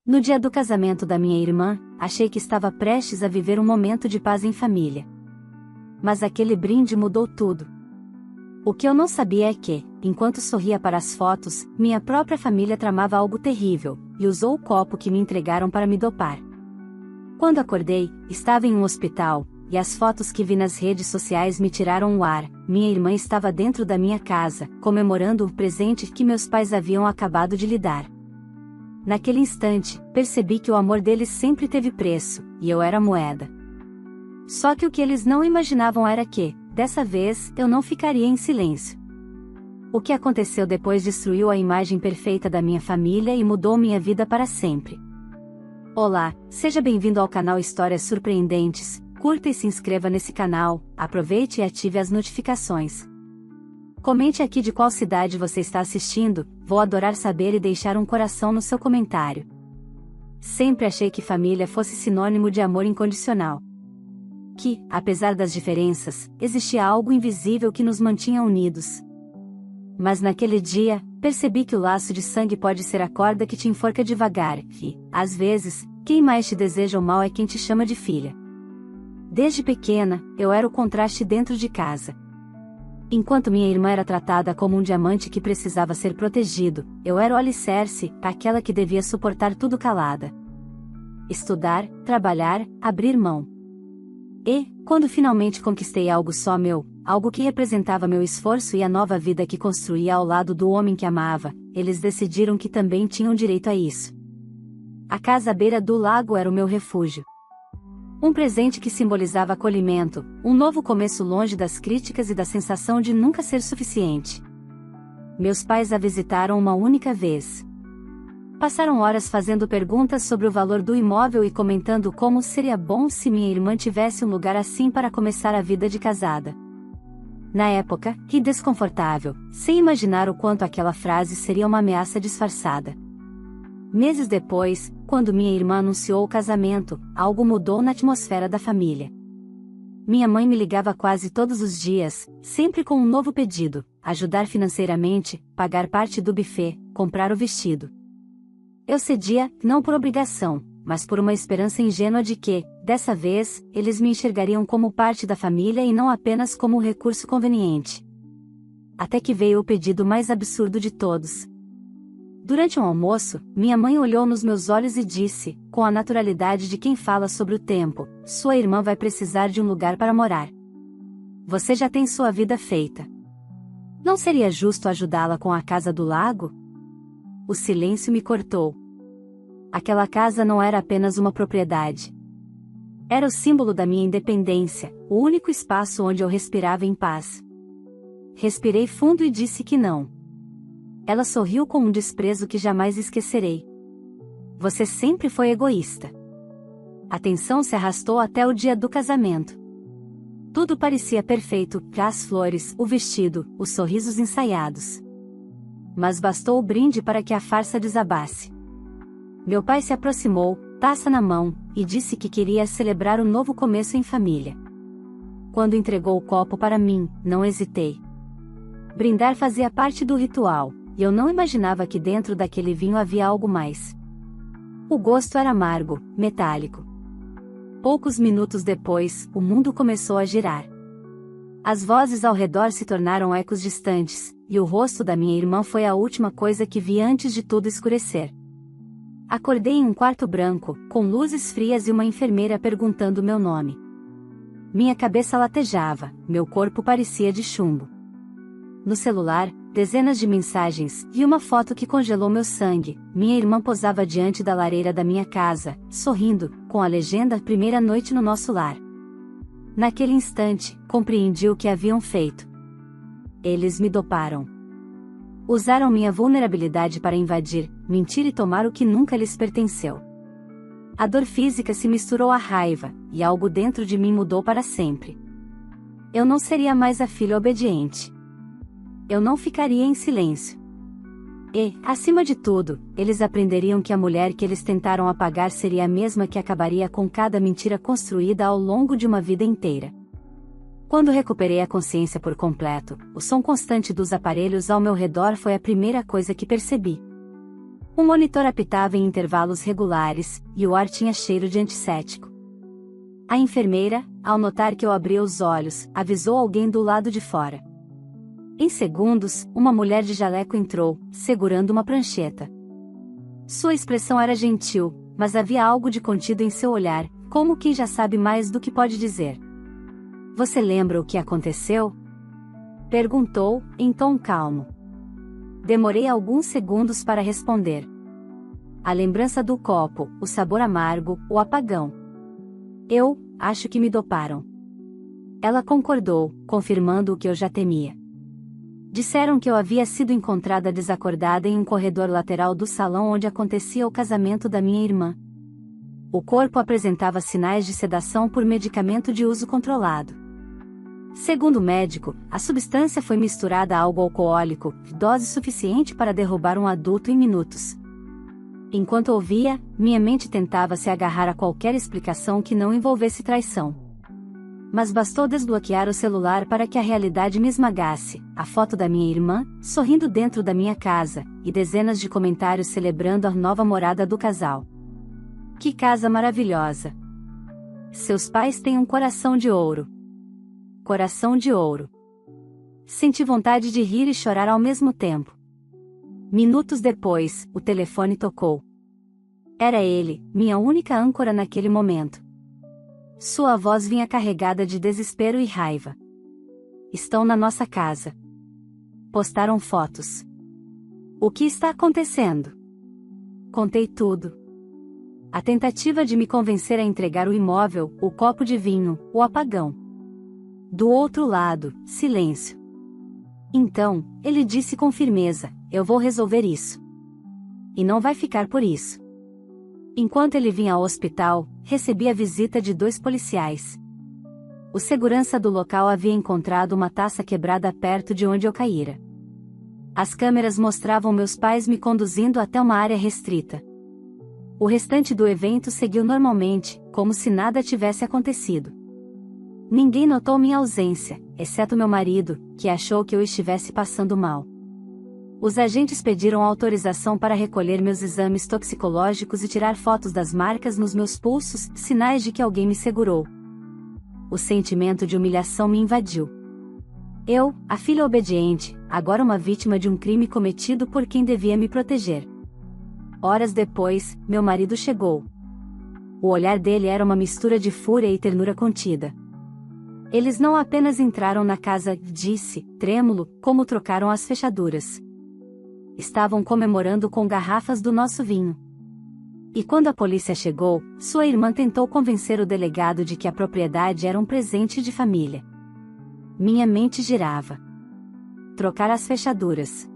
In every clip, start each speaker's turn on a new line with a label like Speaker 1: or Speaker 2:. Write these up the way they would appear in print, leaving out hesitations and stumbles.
Speaker 1: No dia do casamento da minha irmã, achei que estava prestes a viver um momento de paz em família. Mas aquele brinde mudou tudo. O que eu não sabia é que, enquanto sorria para as fotos, minha própria família tramava algo terrível, e usou o copo que me entregaram para me dopar. Quando acordei, estava em um hospital, e as fotos que vi nas redes sociais me tiraram o ar. Minha irmã estava dentro da minha casa, comemorando o presente que meus pais haviam acabado de lhe dar. Naquele instante, percebi que o amor deles sempre teve preço, e eu era moeda. Só que o que eles não imaginavam era que, dessa vez, eu não ficaria em silêncio. O que aconteceu depois destruiu a imagem perfeita da minha família e mudou minha vida para sempre. Olá, seja bem-vindo ao canal Histórias Surpreendentes. Curta e se inscreva nesse canal, aproveite e ative as notificações. Comente aqui de qual cidade você está assistindo, vou adorar saber e deixar um coração no seu comentário. Sempre achei que família fosse sinônimo de amor incondicional. Que, apesar das diferenças, existia algo invisível que nos mantinha unidos. Mas naquele dia, percebi que o laço de sangue pode ser a corda que te enforca devagar, e, às vezes, quem mais te deseja o mal é quem te chama de filha. Desde pequena, eu era o contraste dentro de casa. Enquanto minha irmã era tratada como um diamante que precisava ser protegido, eu era o alicerce, aquela que devia suportar tudo calada. Estudar, trabalhar, abrir mão. E, quando finalmente conquistei algo só meu, algo que representava meu esforço e a nova vida que construía ao lado do homem que amava, eles decidiram que também tinham direito a isso. A casa à beira do lago era o meu refúgio. Um presente que simbolizava acolhimento, um novo começo longe das críticas e da sensação de nunca ser suficiente. Meus pais a visitaram uma única vez. Passaram horas fazendo perguntas sobre o valor do imóvel e comentando como seria bom se minha irmã tivesse um lugar assim para começar a vida de casada. Na época, ri desconfortável, sem imaginar o quanto aquela frase seria uma ameaça disfarçada. Meses depois, quando minha irmã anunciou o casamento, algo mudou na atmosfera da família. Minha mãe me ligava quase todos os dias, sempre com um novo pedido: ajudar financeiramente, pagar parte do buffet, comprar o vestido. Eu cedia, não por obrigação, mas por uma esperança ingênua de que, dessa vez, eles me enxergariam como parte da família e não apenas como um recurso conveniente. Até que veio o pedido mais absurdo de todos. Durante um almoço, minha mãe olhou nos meus olhos e disse, com a naturalidade de quem fala sobre o tempo: sua irmã vai precisar de um lugar para morar. Você já tem sua vida feita. Não seria justo ajudá-la com a casa do lago? O silêncio me cortou. Aquela casa não era apenas uma propriedade. Era o símbolo da minha independência, o único espaço onde eu respirava em paz. Respirei fundo e disse que não. Ela sorriu com um desprezo que jamais esquecerei. Você sempre foi egoísta. A tensão se arrastou até o dia do casamento. Tudo parecia perfeito: as flores, o vestido, os sorrisos ensaiados. Mas bastou o brinde para que a farsa desabasse. Meu pai se aproximou, taça na mão, e disse que queria celebrar um novo começo em família. Quando entregou o copo para mim, não hesitei. Brindar fazia parte do ritual. E eu não imaginava que dentro daquele vinho havia algo mais. O gosto era amargo, metálico. Poucos minutos depois, o mundo começou a girar. As vozes ao redor se tornaram ecos distantes, e o rosto da minha irmã foi a última coisa que vi antes de tudo escurecer. Acordei em um quarto branco, com luzes frias e uma enfermeira perguntando meu nome. Minha cabeça latejava, meu corpo parecia de chumbo. No celular, dezenas de mensagens, e uma foto que congelou meu sangue. Minha irmã posava diante da lareira da minha casa, sorrindo, com a legenda: primeira noite no nosso lar. Naquele instante, compreendi o que haviam feito. Eles me doparam. Usaram minha vulnerabilidade para invadir, mentir e tomar o que nunca lhes pertenceu. A dor física se misturou à raiva, e algo dentro de mim mudou para sempre. Eu não seria mais a filha obediente. Eu não ficaria em silêncio. E, acima de tudo, eles aprenderiam que a mulher que eles tentaram apagar seria a mesma que acabaria com cada mentira construída ao longo de uma vida inteira. Quando recuperei a consciência por completo, o som constante dos aparelhos ao meu redor foi a primeira coisa que percebi. O monitor apitava em intervalos regulares, e o ar tinha cheiro de antisséptico. A enfermeira, ao notar que eu abria os olhos, avisou alguém do lado de fora. Em segundos, uma mulher de jaleco entrou, segurando uma prancheta. Sua expressão era gentil, mas havia algo de contido em seu olhar, como quem já sabe mais do que pode dizer. Você lembra o que aconteceu? Perguntou, em tom calmo. Demorei alguns segundos para responder. A lembrança do copo, o sabor amargo, o apagão. Eu acho que me doparam. Ela concordou, confirmando o que eu já temia. Disseram que eu havia sido encontrada desacordada em um corredor lateral do salão onde acontecia o casamento da minha irmã. O corpo apresentava sinais de sedação por medicamento de uso controlado. Segundo o médico, a substância foi misturada a algo alcoólico, dose suficiente para derrubar um adulto em minutos. Enquanto ouvia, minha mente tentava se agarrar a qualquer explicação que não envolvesse traição. Mas bastou desbloquear o celular para que a realidade me esmagasse, a foto da minha irmã, sorrindo dentro da minha casa, e dezenas de comentários celebrando a nova morada do casal. Que casa maravilhosa! Seus pais têm um coração de ouro. Coração de ouro. Senti vontade de rir e chorar ao mesmo tempo. Minutos depois, o telefone tocou. Era ele, minha única âncora naquele momento. Sua voz vinha carregada de desespero e raiva. Estão na nossa casa. Postaram fotos. O que está acontecendo? Contei tudo. A tentativa de me convencer a entregar o imóvel, o copo de vinho, o apagão. Do outro lado, silêncio. Então, ele disse com firmeza: eu vou resolver isso. E não vai ficar por isso. Enquanto ele vinha ao hospital, recebi a visita de 2 policiais. O segurança do local havia encontrado uma taça quebrada perto de onde eu caíra. As câmeras mostravam meus pais me conduzindo até uma área restrita. O restante do evento seguiu normalmente, como se nada tivesse acontecido. Ninguém notou minha ausência, exceto meu marido, que achou que eu estivesse passando mal. Os agentes pediram autorização para recolher meus exames toxicológicos e tirar fotos das marcas nos meus pulsos, sinais de que alguém me segurou. O sentimento de humilhação me invadiu. Eu, a filha obediente, agora uma vítima de um crime cometido por quem devia me proteger. Horas depois, meu marido chegou. O olhar dele era uma mistura de fúria e ternura contida. Eles não apenas entraram na casa, disse, trêmulo, como trocaram as fechaduras. Estavam comemorando com garrafas do nosso vinho. E quando a polícia chegou, sua irmã tentou convencer o delegado de que a propriedade era um presente de família. Minha mente girava. Trocar as fechaduras.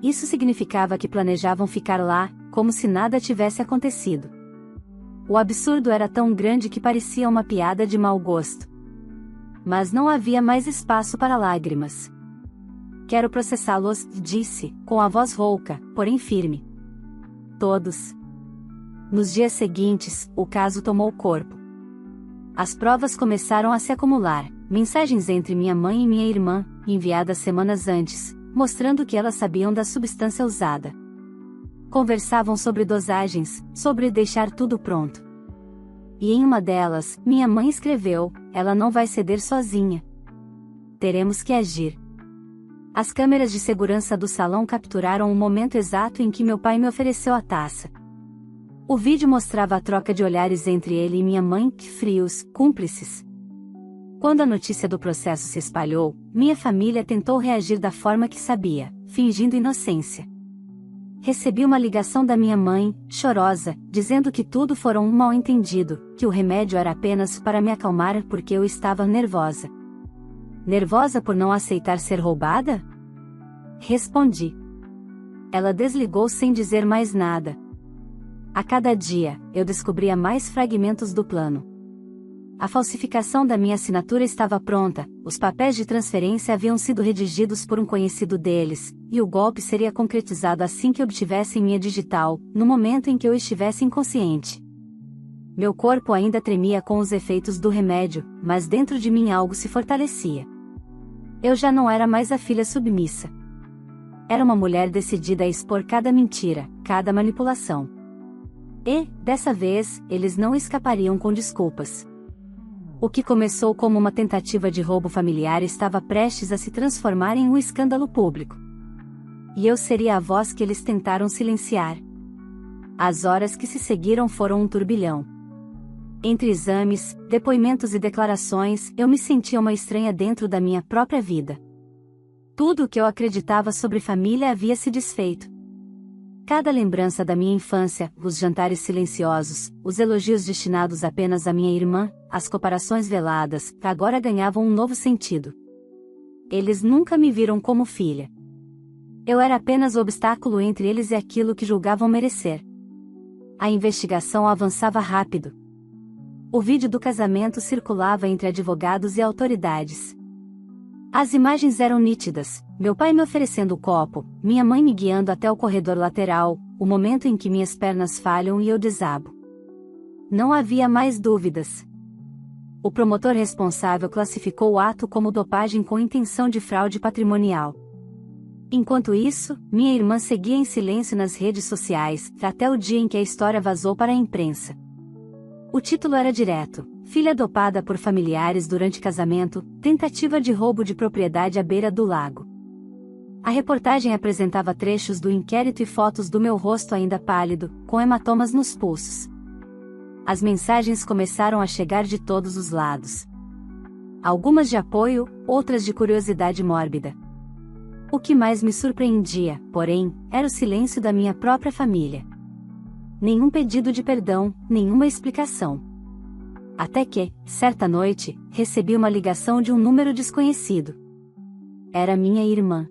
Speaker 1: Isso significava que planejavam ficar lá, como se nada tivesse acontecido. O absurdo era tão grande que parecia uma piada de mau gosto. Mas não havia mais espaço para lágrimas. Quero processá-los, disse, com a voz rouca, porém firme. Todos. Nos dias seguintes, o caso tomou corpo. As provas começaram a se acumular, mensagens entre minha mãe e minha irmã, enviadas semanas antes, mostrando que elas sabiam da substância usada. Conversavam sobre dosagens, sobre deixar tudo pronto. E em uma delas, minha mãe escreveu: ela não vai ceder sozinha. Teremos que agir. As câmeras de segurança do salão capturaram o momento exato em que meu pai me ofereceu a taça. O vídeo mostrava a troca de olhares entre ele e minha mãe, frios, cúmplices. Quando a notícia do processo se espalhou, minha família tentou reagir da forma que sabia, fingindo inocência. Recebi uma ligação da minha mãe, chorosa, dizendo que tudo fora um mal-entendido, que o remédio era apenas para me acalmar porque eu estava nervosa. Nervosa por não aceitar ser roubada? Respondi. Ela desligou sem dizer mais nada. A cada dia, eu descobria mais fragmentos do plano. A falsificação da minha assinatura estava pronta, os papéis de transferência haviam sido redigidos por um conhecido deles, e o golpe seria concretizado assim que obtivessem minha digital, no momento em que eu estivesse inconsciente. Meu corpo ainda tremia com os efeitos do remédio, mas dentro de mim algo se fortalecia. Eu já não era mais a filha submissa. era uma mulher decidida a expor cada mentira, cada manipulação. E, dessa vez, eles não escapariam com desculpas. O que começou como uma tentativa de roubo familiar estava prestes a se transformar em um escândalo público. E eu seria a voz que eles tentaram silenciar. As horas que se seguiram foram um turbilhão. Entre exames, depoimentos e declarações, eu me sentia uma estranha dentro da minha própria vida. Tudo o que eu acreditava sobre família havia se desfeito. Cada lembrança da minha infância, os jantares silenciosos, os elogios destinados apenas à minha irmã, as comparações veladas, agora ganhavam um novo sentido. Eles nunca me viram como filha. Eu era apenas o obstáculo entre eles e aquilo que julgavam merecer. A investigação avançava rápido. O vídeo do casamento circulava entre advogados e autoridades. As imagens eram nítidas, meu pai me oferecendo o copo, minha mãe me guiando até o corredor lateral, o momento em que minhas pernas falham e eu desabo. Não havia mais dúvidas. O promotor responsável classificou o ato como dopagem com intenção de fraude patrimonial. Enquanto isso, minha irmã seguia em silêncio nas redes sociais, até o dia em que a história vazou para a imprensa. O título era direto: filha dopada por familiares durante casamento, tentativa de roubo de propriedade à beira do lago. A reportagem apresentava trechos do inquérito e fotos do meu rosto ainda pálido, com hematomas nos pulsos. As mensagens começaram a chegar de todos os lados. Algumas de apoio, outras de curiosidade mórbida. O que mais me surpreendia, porém, era o silêncio da minha própria família. Nenhum pedido de perdão, nenhuma explicação. Até que, certa noite, recebi uma ligação de um número desconhecido. Era minha irmã.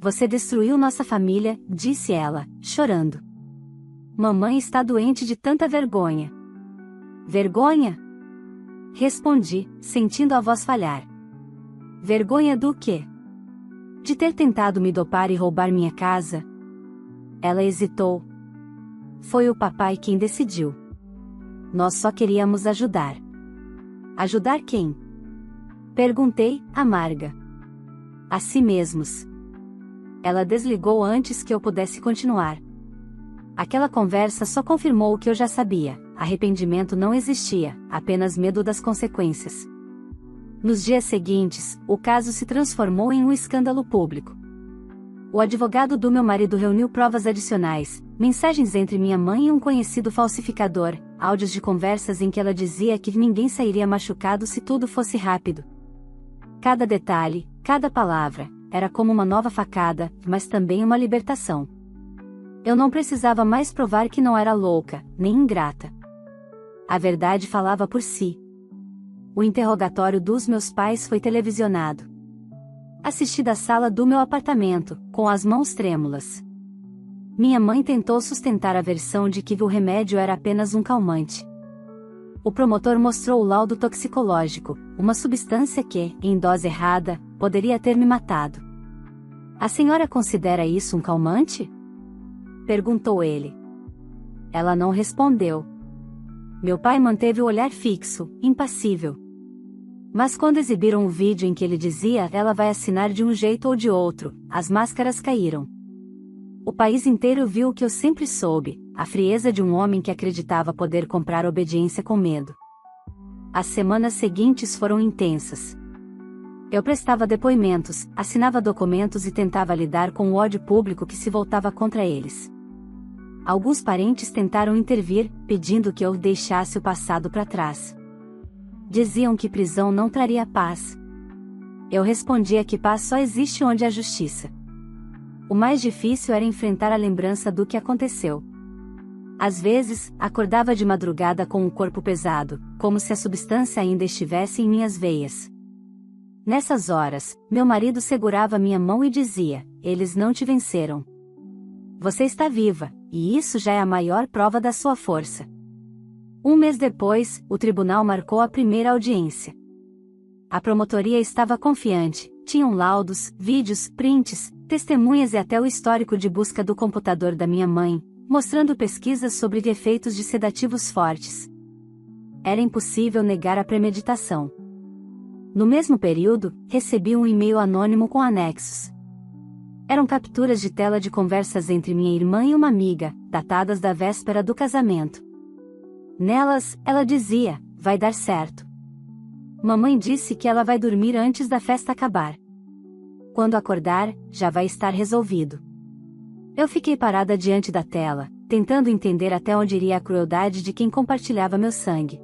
Speaker 1: Você destruiu nossa família, disse ela, chorando. Mamãe está doente de tanta vergonha. Vergonha? Respondi, sentindo a voz falhar. Vergonha do quê? De ter tentado me dopar e roubar minha casa? Ela hesitou. Foi o papai quem decidiu. Nós só queríamos ajudar. Ajudar quem? Perguntei, amarga. A si mesmos. Ela desligou antes que eu pudesse continuar. Aquela conversa só confirmou o que eu já sabia: arrependimento não existia, apenas medo das consequências. Nos dias seguintes, o caso se transformou em um escândalo público. O advogado do meu marido reuniu provas adicionais, mensagens entre minha mãe e um conhecido falsificador, áudios de conversas em que ela dizia que ninguém sairia machucado se tudo fosse rápido. Cada detalhe, cada palavra, era como uma nova facada, mas também uma libertação. Eu não precisava mais provar que não era louca, nem ingrata. A verdade falava por si. O interrogatório dos meus pais foi televisionado. Assisti da sala do meu apartamento, com as mãos trêmulas. Minha mãe tentou sustentar a versão de que o remédio era apenas um calmante. O promotor mostrou o laudo toxicológico, uma substância que, em dose errada, poderia ter me matado. A senhora considera isso um calmante? Perguntou ele. Ela não respondeu. Meu pai manteve o olhar fixo, impassível. Mas quando exibiram o vídeo em que ele dizia "ela vai assinar de um jeito ou de outro", as máscaras caíram. O país inteiro viu o que eu sempre soube, a frieza de um homem que acreditava poder comprar obediência com medo. As semanas seguintes foram intensas. Eu prestava depoimentos, assinava documentos e tentava lidar com o ódio público que se voltava contra eles. Alguns parentes tentaram intervir, pedindo que eu deixasse o passado para trás. Diziam que prisão não traria paz. Eu respondia que paz só existe onde há justiça. O mais difícil era enfrentar a lembrança do que aconteceu. Às vezes, acordava de madrugada com o corpo pesado, como se a substância ainda estivesse em minhas veias. Nessas horas, meu marido segurava minha mão e dizia: "Eles não te venceram. Você está viva, e isso já é a maior prova da sua força." Um mês depois, o tribunal marcou a primeira audiência. A promotoria estava confiante, tinham laudos, vídeos, prints, testemunhas e até o histórico de busca do computador da minha mãe, mostrando pesquisas sobre efeitos de sedativos fortes. Era impossível negar a premeditação. No mesmo período, recebi um e-mail anônimo com anexos. Eram capturas de tela de conversas entre minha irmã e uma amiga, datadas da véspera do casamento. Nelas, ela dizia: vai dar certo. Mamãe disse que ela vai dormir antes da festa acabar. Quando acordar, já vai estar resolvido. Eu fiquei parada diante da tela, tentando entender até onde iria a crueldade de quem compartilhava meu sangue.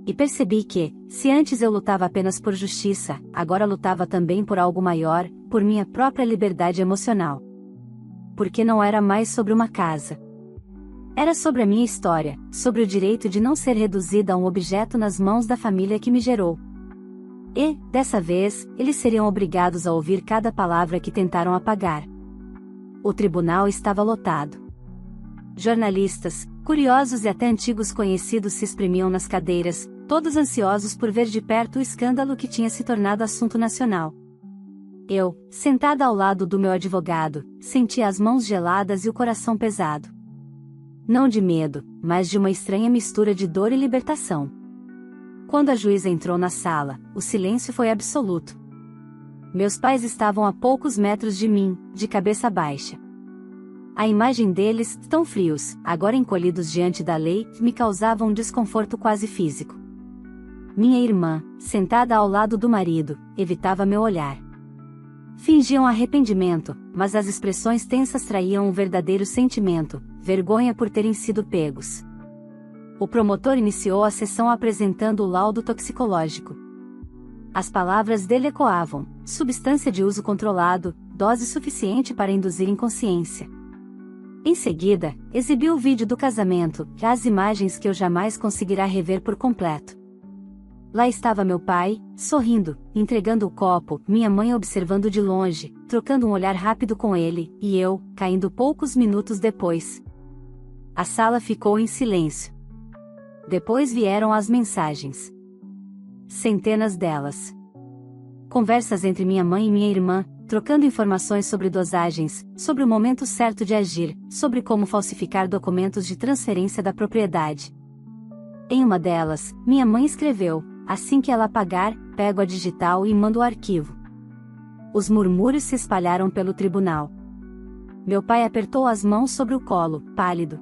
Speaker 1: E percebi que, se antes eu lutava apenas por justiça, agora lutava também por algo maior, por minha própria liberdade emocional. Porque não era mais sobre uma casa. Era sobre a minha história, sobre o direito de não ser reduzida a um objeto nas mãos da família que me gerou. E, dessa vez, eles seriam obrigados a ouvir cada palavra que tentaram apagar. O tribunal estava lotado. Jornalistas, curiosos e até antigos conhecidos se espremiam nas cadeiras, todos ansiosos por ver de perto o escândalo que tinha se tornado assunto nacional. Eu, sentada ao lado do meu advogado, sentia as mãos geladas e o coração pesado. Não de medo, mas de uma estranha mistura de dor e libertação. Quando a juíza entrou na sala, o silêncio foi absoluto. Meus pais estavam a poucos metros de mim, de cabeça baixa. A imagem deles, tão frios, agora encolhidos diante da lei, me causava um desconforto quase físico. Minha irmã, sentada ao lado do marido, evitava meu olhar. Fingiam arrependimento, mas as expressões tensas traíam um verdadeiro sentimento, vergonha por terem sido pegos. O promotor iniciou a sessão apresentando o laudo toxicológico. As palavras dele ecoavam: substância de uso controlado, dose suficiente para induzir inconsciência. Em seguida, exibiu o vídeo do casamento, e as imagens que eu jamais conseguirá rever por completo. Lá estava meu pai, sorrindo, entregando o copo, minha mãe observando de longe, trocando um olhar rápido com ele, e eu, caindo poucos minutos depois. A sala ficou em silêncio. Depois vieram as mensagens. Centenas delas. Conversas entre minha mãe e minha irmã, trocando informações sobre dosagens, sobre o momento certo de agir, sobre como falsificar documentos de transferência da propriedade. Em uma delas, minha mãe escreveu: assim que ela apagar, pego a digital e mando o arquivo. Os murmúrios se espalharam pelo tribunal. Meu pai apertou as mãos sobre o colo, pálido.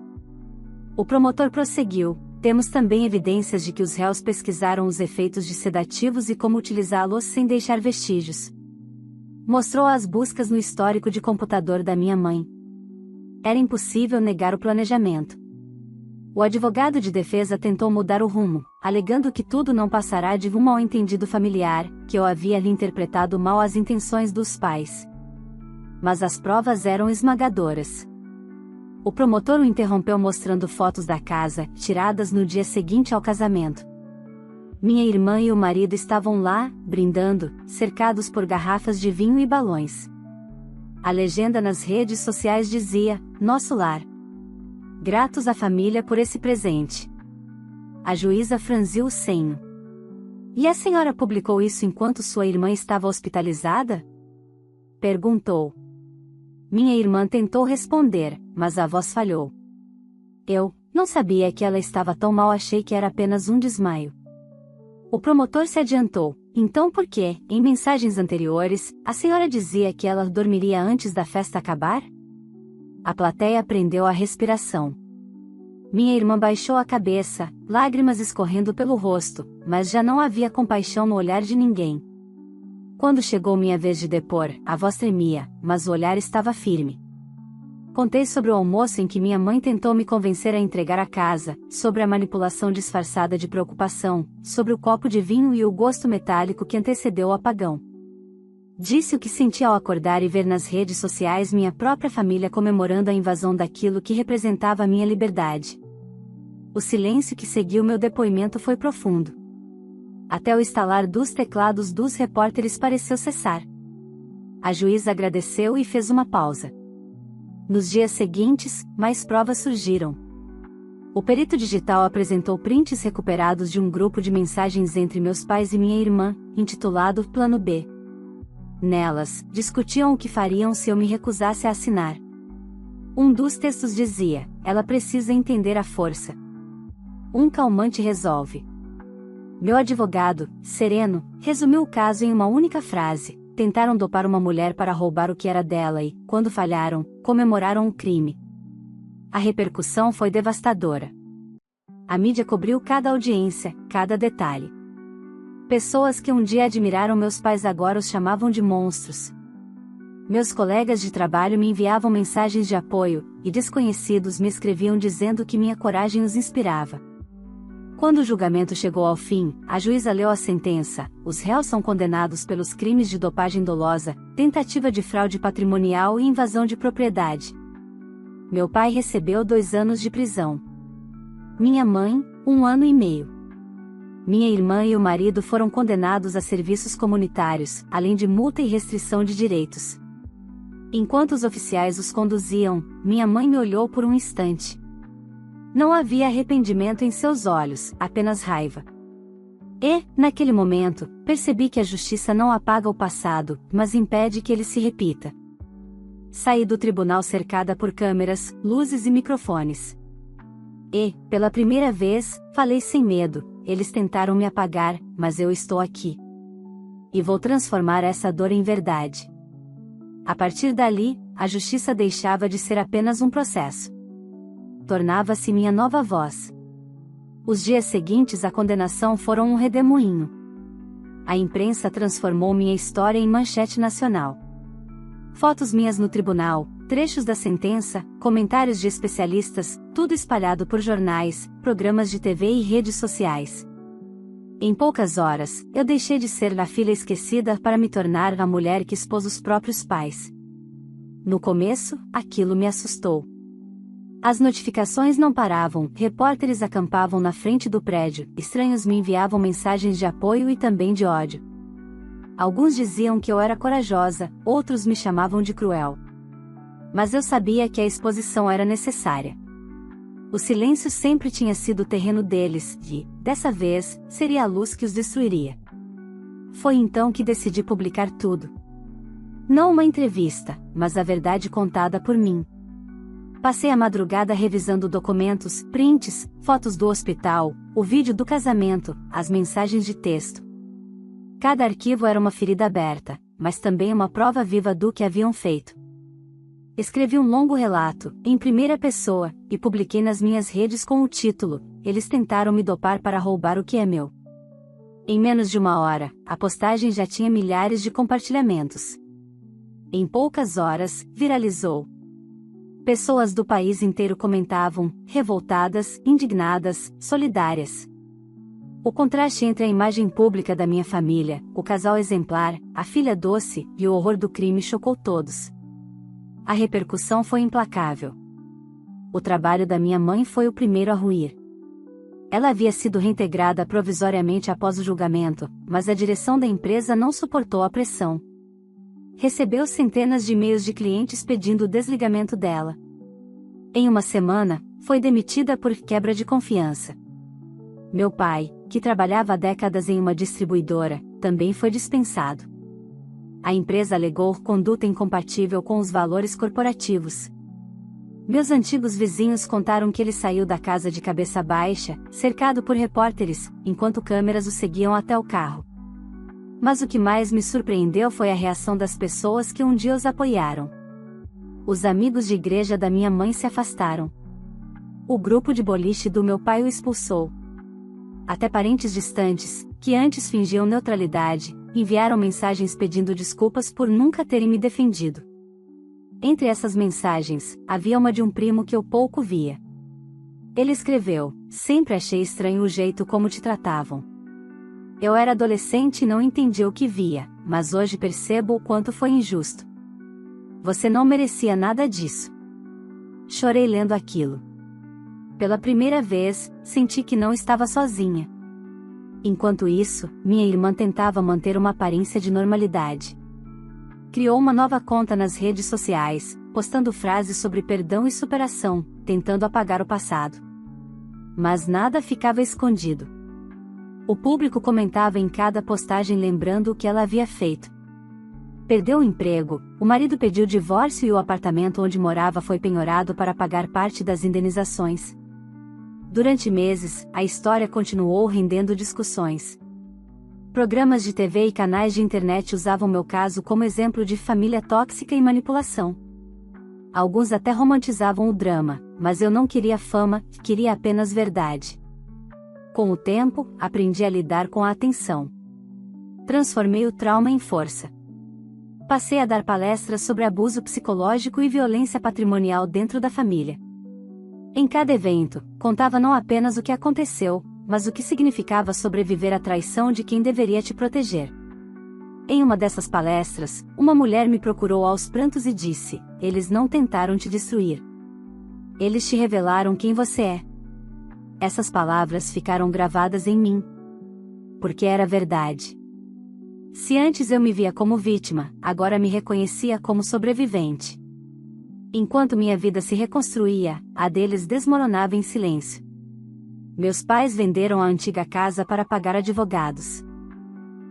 Speaker 1: O promotor prosseguiu: temos também evidências de que os réus pesquisaram os efeitos de sedativos e como utilizá-los sem deixar vestígios. Mostrou as buscas no histórico de computador da minha mãe. Era impossível negar o planejamento. O advogado de defesa tentou mudar o rumo, alegando que tudo não passará de um mal-entendido familiar, que eu havia lhe interpretado mal as intenções dos pais. Mas as provas eram esmagadoras. O promotor o interrompeu mostrando fotos da casa, tiradas no dia seguinte ao casamento. Minha irmã e o marido estavam lá, brindando, cercados por garrafas de vinho e balões. A legenda nas redes sociais dizia: nosso lar. Gratos à família por esse presente. A juíza franziu o senho. E a senhora publicou isso enquanto sua irmã estava hospitalizada? Perguntou. Minha irmã tentou responder, mas a voz falhou. Eu não sabia que ela estava tão mal, achei que era apenas um desmaio. O promotor se adiantou: então por que, em mensagens anteriores, a senhora dizia que ela dormiria antes da festa acabar? A plateia prendeu a respiração. Minha irmã baixou a cabeça, lágrimas escorrendo pelo rosto, mas já não havia compaixão no olhar de ninguém. Quando chegou minha vez de depor, a voz tremia, mas o olhar estava firme. Contei sobre o almoço em que minha mãe tentou me convencer a entregar a casa, sobre a manipulação disfarçada de preocupação, sobre o copo de vinho e o gosto metálico que antecedeu o apagão. Disse o que senti ao acordar e ver nas redes sociais minha própria família comemorando a invasão daquilo que representava a minha liberdade. O silêncio que seguiu meu depoimento foi profundo. Até o estalar dos teclados dos repórteres pareceu cessar. A juíza agradeceu e fez uma pausa. Nos dias seguintes, mais provas surgiram. O perito digital apresentou prints recuperados de um grupo de mensagens entre meus pais e minha irmã, intitulado Plano B. Nelas, discutiam o que fariam se eu me recusasse a assinar. Um dos textos dizia: ela precisa entender a força. Um calmante resolve. Meu advogado, sereno, resumiu o caso em uma única frase: tentaram dopar uma mulher para roubar o que era dela e, quando falharam, comemoraram o crime. A repercussão foi devastadora. A mídia cobriu cada audiência, cada detalhe. Pessoas que um dia admiraram meus pais agora os chamavam de monstros. Meus colegas de trabalho me enviavam mensagens de apoio, e desconhecidos me escreviam dizendo que minha coragem os inspirava. Quando o julgamento chegou ao fim, a juíza leu a sentença: os réus são condenados pelos crimes de dopagem dolosa, tentativa de fraude patrimonial e invasão de propriedade. Meu pai recebeu 2 anos de prisão. Minha mãe, 1 ano e meio. Minha irmã e o marido foram condenados a serviços comunitários, além de multa e restrição de direitos. Enquanto os oficiais os conduziam, minha mãe me olhou por um instante. Não havia arrependimento em seus olhos, apenas raiva. E, naquele momento, percebi que a justiça não apaga o passado, mas impede que ele se repita. Saí do tribunal cercada por câmeras, luzes e microfones. E, pela primeira vez, falei sem medo. Eles tentaram me apagar, mas eu estou aqui. E vou transformar essa dor em verdade. A partir dali, a justiça deixava de ser apenas um processo. Tornava-se minha nova voz. Os dias seguintes à condenação foram um redemoinho. A imprensa transformou minha história em manchete nacional. Fotos minhas no tribunal, trechos da sentença, comentários de especialistas, tudo espalhado por jornais, programas de TV e redes sociais. Em poucas horas, eu deixei de ser a filha esquecida para me tornar a mulher que expôs os próprios pais. No começo, aquilo me assustou. As notificações não paravam, repórteres acampavam na frente do prédio, estranhos me enviavam mensagens de apoio e também de ódio. Alguns diziam que eu era corajosa, outros me chamavam de cruel. Mas eu sabia que a exposição era necessária. O silêncio sempre tinha sido o terreno deles, e, dessa vez, seria a luz que os destruiria. Foi então que decidi publicar tudo. Não uma entrevista, mas a verdade contada por mim. Passei a madrugada revisando documentos, prints, fotos do hospital, o vídeo do casamento, as mensagens de texto. Cada arquivo era uma ferida aberta, mas também uma prova viva do que haviam feito. Escrevi um longo relato, em primeira pessoa, e publiquei nas minhas redes com o título: Eles tentaram me dopar para roubar o que é meu. Em menos de 1 hora, a postagem já tinha milhares de compartilhamentos. Em poucas horas, viralizou. Pessoas do país inteiro comentavam, revoltadas, indignadas, solidárias. O contraste entre a imagem pública da minha família, o casal exemplar, a filha doce, e o horror do crime chocou todos. A repercussão foi implacável. O trabalho da minha mãe foi o primeiro a ruir. Ela havia sido reintegrada provisoriamente após o julgamento, mas a direção da empresa não suportou a pressão. Recebeu centenas de e-mails de clientes pedindo o desligamento dela. Em 1 semana, foi demitida por quebra de confiança. Meu pai, que trabalhava há décadas em uma distribuidora, também foi dispensado. A empresa alegou conduta incompatível com os valores corporativos. Meus antigos vizinhos contaram que ele saiu da casa de cabeça baixa, cercado por repórteres, enquanto câmeras o seguiam até o carro. Mas o que mais me surpreendeu foi a reação das pessoas que um dia os apoiaram. Os amigos de igreja da minha mãe se afastaram. O grupo de boliche do meu pai o expulsou. Até parentes distantes, que antes fingiam neutralidade, enviaram mensagens pedindo desculpas por nunca terem me defendido. Entre essas mensagens, havia uma de um primo que eu pouco via. Ele escreveu: sempre achei estranho o jeito como te tratavam. Eu era adolescente e não entendia o que via, mas hoje percebo o quanto foi injusto. Você não merecia nada disso. Chorei lendo aquilo. Pela primeira vez, senti que não estava sozinha. Enquanto isso, minha irmã tentava manter uma aparência de normalidade. Criou uma nova conta nas redes sociais, postando frases sobre perdão e superação, tentando apagar o passado. Mas nada ficava escondido. O público comentava em cada postagem lembrando o que ela havia feito. Perdeu o emprego, o marido pediu divórcio e o apartamento onde morava foi penhorado para pagar parte das indenizações. Durante meses, a história continuou rendendo discussões. Programas de TV e canais de internet usavam meu caso como exemplo de família tóxica e manipulação. Alguns até romantizavam o drama, mas eu não queria fama, queria apenas verdade. Com o tempo, aprendi a lidar com a atenção. Transformei o trauma em força. Passei a dar palestras sobre abuso psicológico e violência patrimonial dentro da família. Em cada evento, contava não apenas o que aconteceu, mas o que significava sobreviver à traição de quem deveria te proteger. Em uma dessas palestras, uma mulher me procurou aos prantos e disse: "Eles não tentaram te destruir. Eles te revelaram quem você é." Essas palavras ficaram gravadas em mim. Porque era verdade. Se antes eu me via como vítima, agora me reconhecia como sobrevivente. Enquanto minha vida se reconstruía, a deles desmoronava em silêncio. Meus pais venderam a antiga casa para pagar advogados.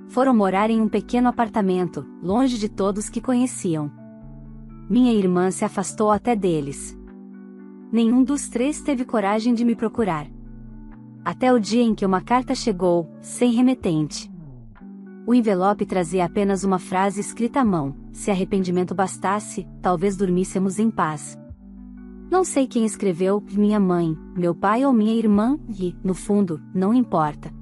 Speaker 1: Foram morar em um pequeno apartamento, longe de todos que conheciam. Minha irmã se afastou até deles. Nenhum dos três teve coragem de me procurar. Até o dia em que uma carta chegou, sem remetente. O envelope trazia apenas uma frase escrita à mão: "Se arrependimento bastasse, talvez dormíssemos em paz." Não sei quem escreveu, minha mãe, meu pai ou minha irmã, e, no fundo, não importa.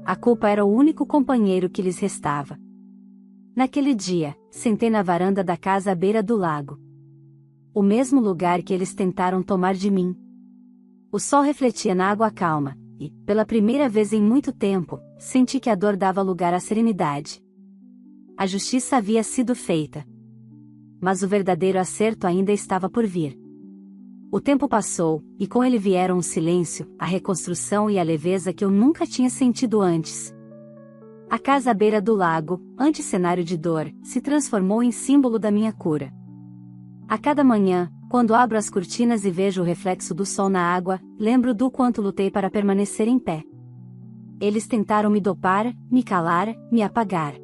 Speaker 1: A culpa era o único companheiro que lhes restava. Naquele dia, sentei na varanda da casa à beira do lago. O mesmo lugar que eles tentaram tomar de mim. O sol refletia na água calma, e, pela primeira vez em muito tempo, senti que a dor dava lugar à serenidade. A justiça havia sido feita. Mas o verdadeiro acerto ainda estava por vir. O tempo passou, e com ele vieram o silêncio, a reconstrução e a leveza que eu nunca tinha sentido antes. A casa à beira do lago, antes cenário de dor, se transformou em símbolo da minha cura. A cada manhã, quando abro as cortinas e vejo o reflexo do sol na água, lembro do quanto lutei para permanecer em pé. Eles tentaram me dopar, me calar, me apagar.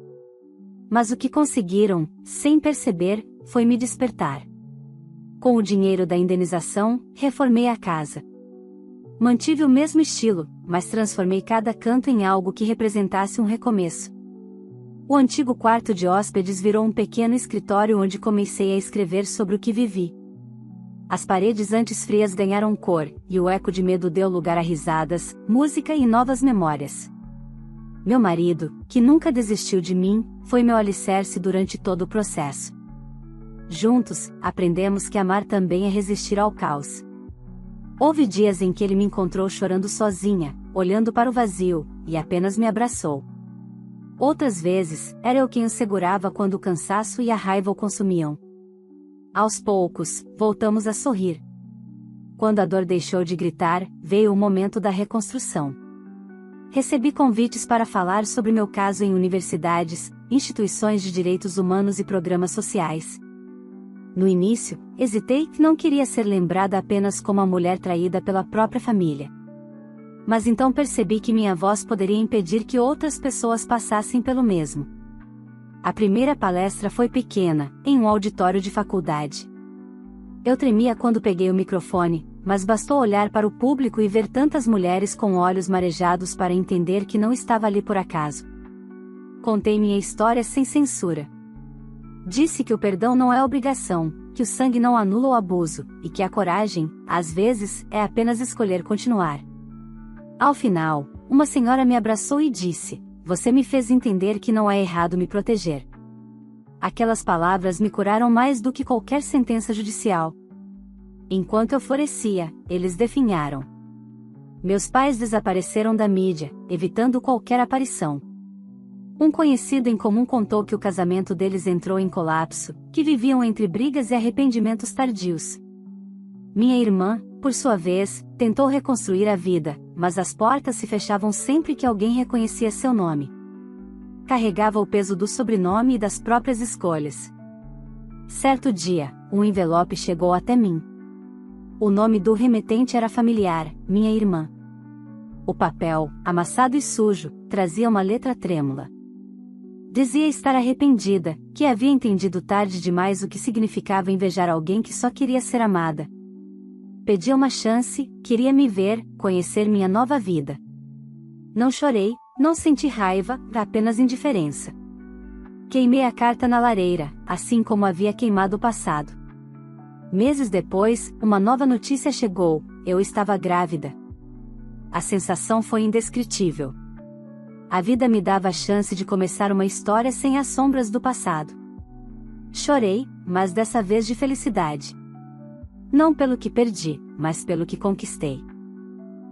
Speaker 1: Mas o que conseguiram, sem perceber, foi me despertar. Com o dinheiro da indenização, reformei a casa. Mantive o mesmo estilo, mas transformei cada canto em algo que representasse um recomeço. O antigo quarto de hóspedes virou um pequeno escritório onde comecei a escrever sobre o que vivi. As paredes antes frias ganharam cor, e o eco de medo deu lugar a risadas, música e novas memórias. Meu marido, que nunca desistiu de mim, foi meu alicerce durante todo o processo. Juntos, aprendemos que amar também é resistir ao caos. Houve dias em que ele me encontrou chorando sozinha, olhando para o vazio, e apenas me abraçou. Outras vezes, era eu quem o segurava quando o cansaço e a raiva o consumiam. Aos poucos, voltamos a sorrir. Quando a dor deixou de gritar, veio o momento da reconstrução. Recebi convites para falar sobre meu caso em universidades, instituições de direitos humanos e programas sociais. No início, hesitei, não queria ser lembrada apenas como a mulher traída pela própria família. Mas então percebi que minha voz poderia impedir que outras pessoas passassem pelo mesmo. A primeira palestra foi pequena, em um auditório de faculdade. Eu tremia quando peguei o microfone, mas bastou olhar para o público e ver tantas mulheres com olhos marejados para entender que não estava ali por acaso. Contei minha história sem censura. Disse que o perdão não é obrigação, que o sangue não anula o abuso, e que a coragem, às vezes, é apenas escolher continuar. Ao final, uma senhora me abraçou e disse: "Você me fez entender que não é errado me proteger." Aquelas palavras me curaram mais do que qualquer sentença judicial. Enquanto eu florescia, eles definharam. Meus pais desapareceram da mídia, evitando qualquer aparição. Um conhecido em comum contou que o casamento deles entrou em colapso, que viviam entre brigas e arrependimentos tardios. Minha irmã, por sua vez, tentou reconstruir a vida, mas as portas se fechavam sempre que alguém reconhecia seu nome. Carregava o peso do sobrenome e das próprias escolhas. Certo dia, um envelope chegou até mim. O nome do remetente era familiar, minha irmã. O papel, amassado e sujo, trazia uma letra trêmula. Dizia estar arrependida, que havia entendido tarde demais o que significava invejar alguém que só queria ser amada. Pedia uma chance, queria me ver, conhecer minha nova vida. Não chorei, Não senti raiva, apenas indiferença. Queimei a carta na lareira, assim como havia queimado o passado. Meses depois, uma nova notícia chegou: eu estava grávida. A sensação foi indescritível. A vida me dava a chance de começar uma história sem as sombras do passado. Chorei, mas dessa vez de felicidade. Não pelo que perdi, mas pelo que conquistei.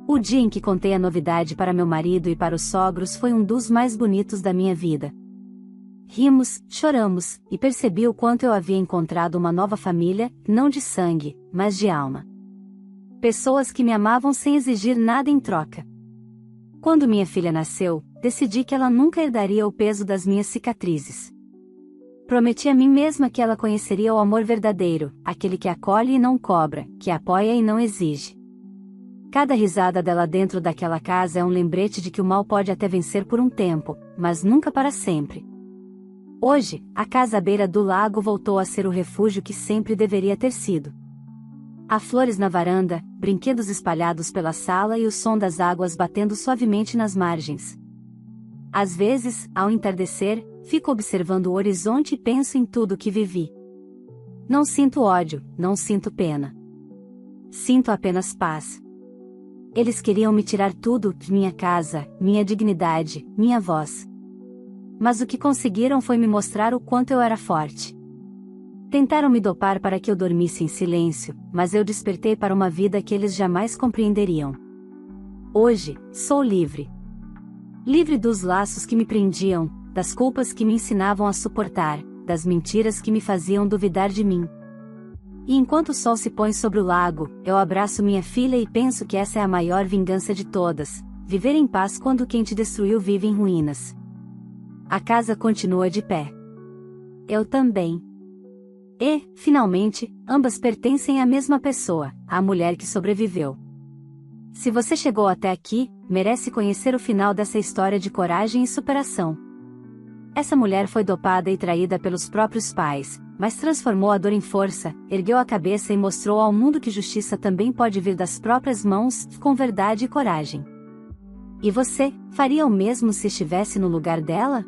Speaker 1: O dia em que contei a novidade para meu marido e para os sogros foi um dos mais bonitos da minha vida. Rimos, choramos, e percebi o quanto eu havia encontrado uma nova família, não de sangue, mas de alma. Pessoas que me amavam sem exigir nada em troca. Quando minha filha nasceu, decidi que ela nunca herdaria o peso das minhas cicatrizes. Prometi a mim mesma que ela conheceria o amor verdadeiro, aquele que acolhe e não cobra, que apoia e não exige. Cada risada dela dentro daquela casa é um lembrete de que o mal pode até vencer por um tempo, mas nunca para sempre. Hoje, a casa à beira do lago voltou a ser o refúgio que sempre deveria ter sido. Há flores na varanda, brinquedos espalhados pela sala e o som das águas batendo suavemente nas margens. Às vezes, ao entardecer, fico observando o horizonte e penso em tudo o que vivi. Não sinto ódio, não sinto pena. Sinto apenas paz. Eles queriam me tirar tudo, minha casa, minha dignidade, minha voz. Mas o que conseguiram foi me mostrar o quanto eu era forte. Tentaram me dopar para que eu dormisse em silêncio, mas eu despertei para uma vida que eles jamais compreenderiam. Hoje, sou livre. Livre dos laços que me prendiam, das culpas que me ensinavam a suportar, das mentiras que me faziam duvidar de mim. E enquanto o sol se põe sobre o lago, eu abraço minha filha e penso que essa é a maior vingança de todas: viver em paz quando quem te destruiu vive em ruínas. A casa continua de pé. Eu também. E, finalmente, ambas pertencem à mesma pessoa, a mulher que sobreviveu. Se você chegou até aqui, merece conhecer o final dessa história de coragem e superação. Essa mulher foi dopada e traída pelos próprios pais, mas transformou a dor em força, ergueu a cabeça e mostrou ao mundo que justiça também pode vir das próprias mãos, com verdade e coragem. E você, faria o mesmo se estivesse no lugar dela?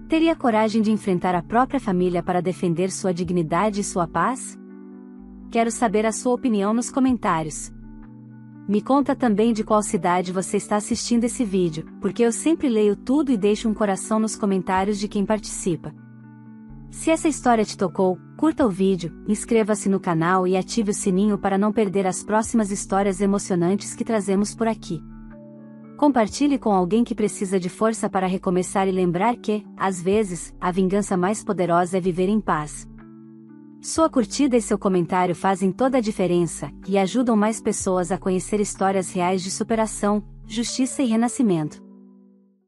Speaker 1: Teria coragem de enfrentar a própria família para defender sua dignidade e sua paz? Quero saber a sua opinião nos comentários. Me conta também de qual cidade você está assistindo esse vídeo, porque eu sempre leio tudo e deixo um coração nos comentários de quem participa. Se essa história te tocou, curta o vídeo, inscreva-se no canal e ative o sininho para não perder as próximas histórias emocionantes que trazemos por aqui. Compartilhe com alguém que precisa de força para recomeçar e lembrar que, às vezes, a vingança mais poderosa é viver em paz. Sua curtida e seu comentário fazem toda a diferença e ajudam mais pessoas a conhecer histórias reais de superação, justiça e renascimento.